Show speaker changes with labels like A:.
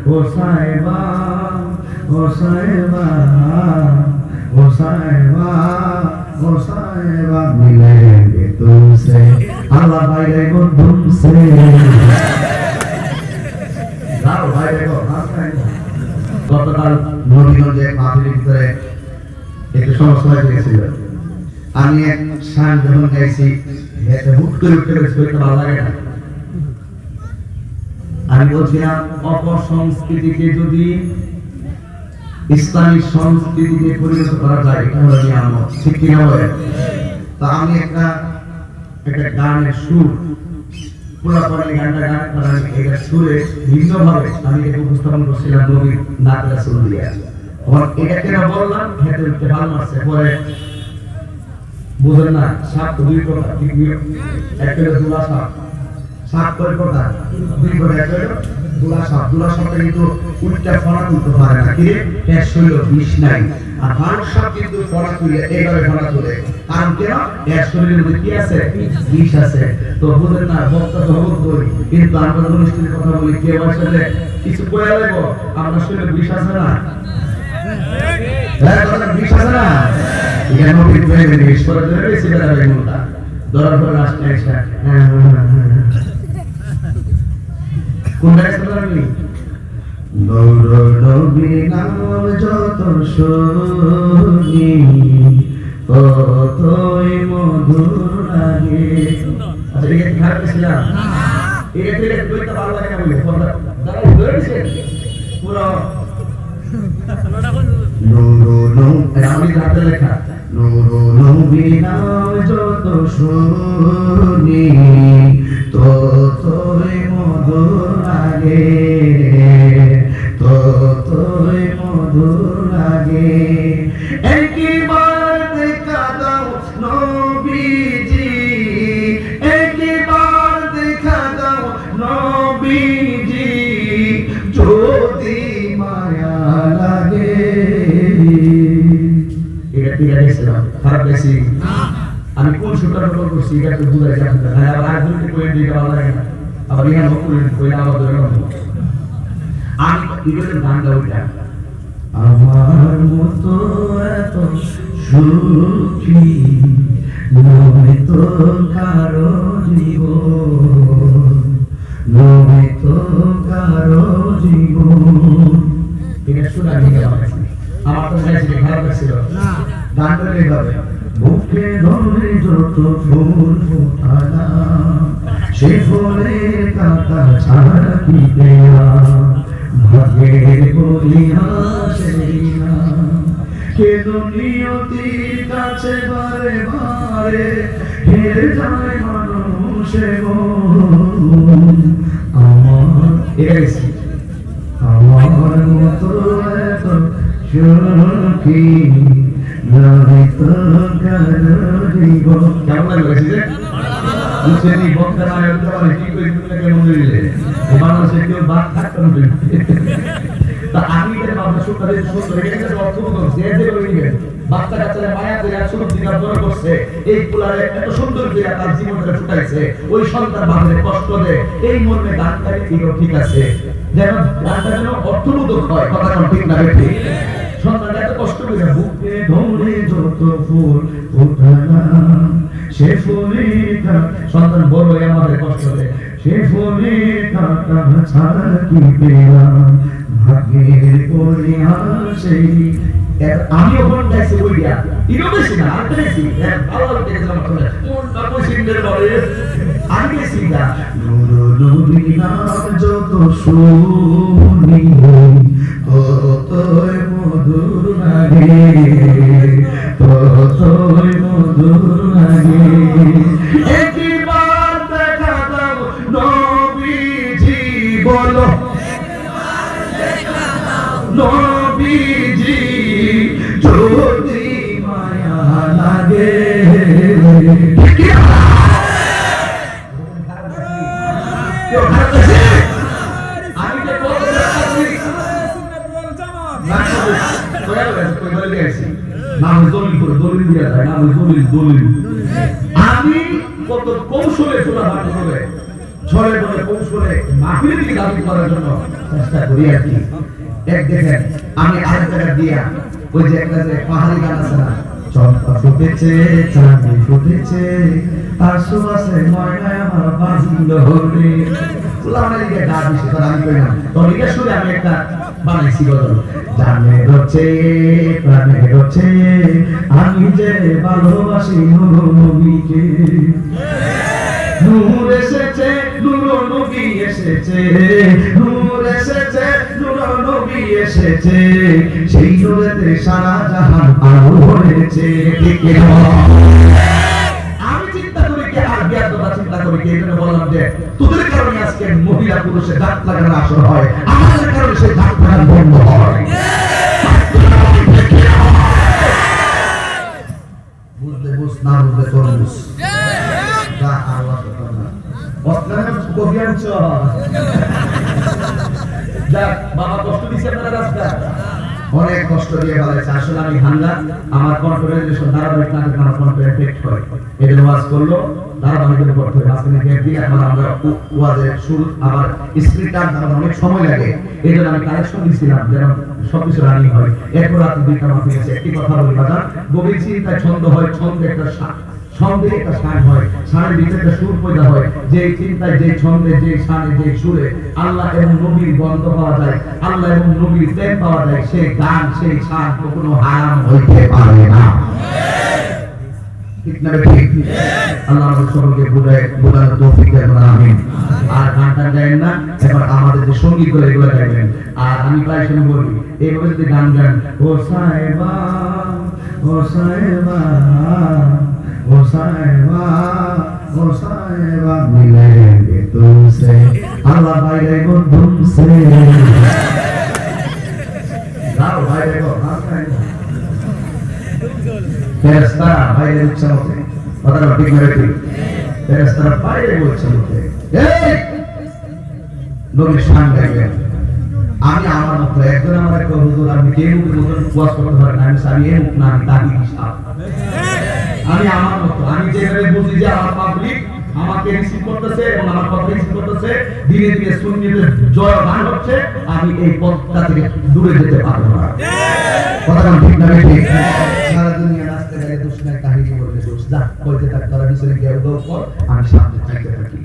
A: ও সাহেবা ও সাহেবা ও সাহেবা ও সাহেবা মিলেंगे तुमसे আল্লাহ বাইরে গো তুমসে যাও বাইরে গো গতকাল নবীগঞ্জে মাহফিলের ভিতরে একটু সমস্যা হয়ে গেছিল আমি এক শান যখন গাইছি এতে হুট করে উঠতে গেছে ভালো লাগে না আমি বলছিলাম অপসংস্কৃতিকে যদি ইসলামী সংস্কৃতিতে পরিণত করা যায় এটা হলো নিয়ামত ঠিক কিনা বলেন তা আমি একটা গানের সুর পুরাতন গানটা গান করার এটা সুরে ভিন্নভাবে আমি এটা উপস্থাপন করছিলাম নবীর নাত রাসূল দিয়া এটা কেন বললাম খেতে উঠতে ভালো লাগছে পরে বুঝেন না সাপ দুই প্রকার ঠিক একটা দুলা সাপ সাপ করে প্রকার দুই প্রকার একটা দুলা সাপটা কিন্তু উল্টা ফনা তুলতে পারে না কি এর শরীরে বিষ নাই আর মানুষ সাপ কিন্তু ফনা তুলে এইভাবে ফনা তুলে কারণ কেন এর শরীরের মধ্যে কি আছে বিষ আছে তো বুঝেন না বক্তা ধর্ম করি কিন্তু আমরা অনুষ্ঠানের কথা বলি কেউ আসলে কিছু কয়ে লাগবো আমরা শরীরে বিষ আছে না বিষ আছে না এটা নবীর প্রেমে বিষ করে ধরে বেশি বেলা হয়ে গেল ধরার পর লাস্টে এসে কোনটা এসে ধরলি নূর নবী নাম যত শুনি ততই মধুর লাগে আচ্ছা এটা কি খারাপ ছিলাম এটা থেকে দুইটা ভালো লাগে না বলে দাঁড়া ধরেছে পুরো নূর নবী আমি হাতে লেখা নূর নবী নাম যত শুনি ততই মধুর লাগে ততই মধুর লাগে একবার দেখা দাও নবীজি একবার দেখা দাও নবীজি যদি মায়া লাগে এটা ঠিক আছে খারাপ লাগছে আমি কোন সুতার উপর করছি এটা তো বুঝাই যাচ্ছে না আবার আরেকজনকে কই দিতে ভালো লাগে না আবার ইহা নকুল কই না আবার ধরে না আমি ইগলের গান গাওয়া আমার মতো এত সুখী নয় তো কারো জীবন নয় তো কারো জীবন এটা শোনা গেল আমার তো চাইছি খারাপ লাগছিল না গান করে এইভাবে বুকে ধরে যত ফুল ফোটালাম সে ফুলের কাঁটা ছাড়া কি পেলাম ভাগ্যের বলিয়া সেই না কেন নিয়তির কাছে বারে বারে হেরে যায় মানুষে আমার এসে আমার মতো এত সুখী নয় তো কারো জীবন কেমন লাগছে মুসেনি বক্তা না হতে পারে কি করে তুমি কেমন দিলে মানুষের কেউ বাদ থাকতে হবে তা আমি এর বাবা সুন্দর এটাকে অর্থ করছে যে বলিবে বাচ্চা কাচ্চারা মায়া করে সুন্দর দিনার দর করছে এই পুলারে এত সুন্দর করে তার জীবনটা ফুটাইছে ওই সন্তান বাবারে কষ্ট দেয় এই মর্মে গানটাই ঠিক আছে যেন গানটা যেন অর্থবোধক হয় কথা ঠিক না ঠিক সন্তানটা এত কষ্ট করে বুকে ধরে যত ফুল ফোটালাম সে ফুলের সন্তান বড় আমাদের কষ্ট দেয় সে ফুলের কাঁটা ছাড়া কি পেলাম ভাগ্যের পরিহাসে আমি ওখানে গাইছি বইয়া ইনো বেশি না আর বেশি ভালো লাগে গেছিলাম আসলে কোন তারপর সিঙ্গের বলে আমি বেশি না নূর নবী নাম যত শুনি ততই মধুর লাগে ততই মধুর লাগে একবার দেখা দাও নবীজি বলো নবীজি যদি মায়া লাগে আমি কত কৌশলে তোলা ভালো হবে ছলে বলে কৌশলে মাহফিলের দিকে দাবি করার জন্য চেষ্টা করি আর কি। এক দেখেন আমি আরেক জায়গা দিয়া ওই যে একটা যে পাহাড়ি গান আছে না, চম্পা ফুটেছে চাঁদি ফুটেছে আর সুবাসে ময়নায় আমার বাজিল হলে উলামার দিকে ডাক দিছে তার আমি কইলাম তো এটা শুনে আমি একটা বানাইছি গজল। জানে রচে প্রাণে রচে আমি যে ভালোবাসি নবীকে, নূর এসেছে নূর নবী এসেছে, নূর এসেছে নূর নবী এসেছে, সেই নূরেতে সারা জাহান আলো হয়েছে। ঠিক না? আমি চিন্তা করি কি আর বিয়াদটা চিন্তা করি কি, এজন্য বললাম যে তোদের কারণে আজকে মহিলা পুরুষে দাঁত লাগানোর আসর হয়, আমাদের কারণে সেই দাঁত লাগানো বন্ধ হয়। বুঝলে বুঝ, না বুঝলে তরমুজ। অনেক কষ্ট দিয়ে বলেছে আসলে আমি হাঙ্গা আমার কনফারেন্সের ধারাবাহিক নাটক আমার কনফারেন্স এফেক্ট করে এটা ওয়াজ করলো ধারাবাহিকের উপর থেকে মাঝখানে গ্যাপ দিয়ে এখন আমরা ওয়াজের শুরু আবার স্ক্রিপ্টার অনেক সময় লাগে এই জন্য আমি কালেকশন দিচ্ছিলাম যেন সবকিছু রানিং হয়। এরপর রাত দুইটা মাফি আছে একটি কথা বলি বাজার গভীর চিন্তায় ছন্দ হয়, ছন্দে একটা ছন্দে একটা শান হয়, শানের ভিতরে একটা সুর পয়দা হয়, যে চিন্তায় যে ছন্দে যে শানে যে সুরে আল্লাহ এবং নবীর গন্ধ পাওয়া যায়, আল্লাহ এবং নবীর প্রেম পাওয়া যায়, সেই গান সেই শান কখনো হারাম হইতে পারে না। ঠিক না ঠিক? আল্লাহ আমাদের সকলকে বোঝানোর তৌফিক দেন, আমিন। আর গানটা গাইবেন না, এবার আমাদের যে সঙ্গীত গুলো এগুলো গাইবেন। আর আমি প্রায় সময় বলি এইভাবে যদি গান গান ও সাহেবা ও সাহেবা ओ साहिबा मिलेंगे तुमसे अल्लाह भाई देखो तुमसे जाओ भाई देखो फेरेस्ता भाई देखो चलते पता नहीं ठीक मेरे ठीक फेरेस्ता भाई देखो चलते नबी शान गाइबेन আমি আমার মত একজন আমার একটা হুজুর আমি যে মুখের মতন ওয়াজ করতে পারি না, আমি এই মুখ না আমি দাবি হিসাব আমি আমার মত আমি যেভাবে বুঝি যে আমার পাবলিক আমাকে রিসিভ করতেছে এবং আমার কথা রিসিভ করতেছে, ধীরে ধীরে সুন্নিদের জয় গান হচ্ছে, আমি এই পথটা থেকে দূরে যেতে পারবো না। কথা ঠিক না ঠিক? সারা দুনিয়া রাস্তায় গেলে দোষ নাই, কাহিনী বললে দোষ, যা বলতে থাক তারা পিছনে গিয়ে উদয় কর, আমি সামনে চাইতে থাকি।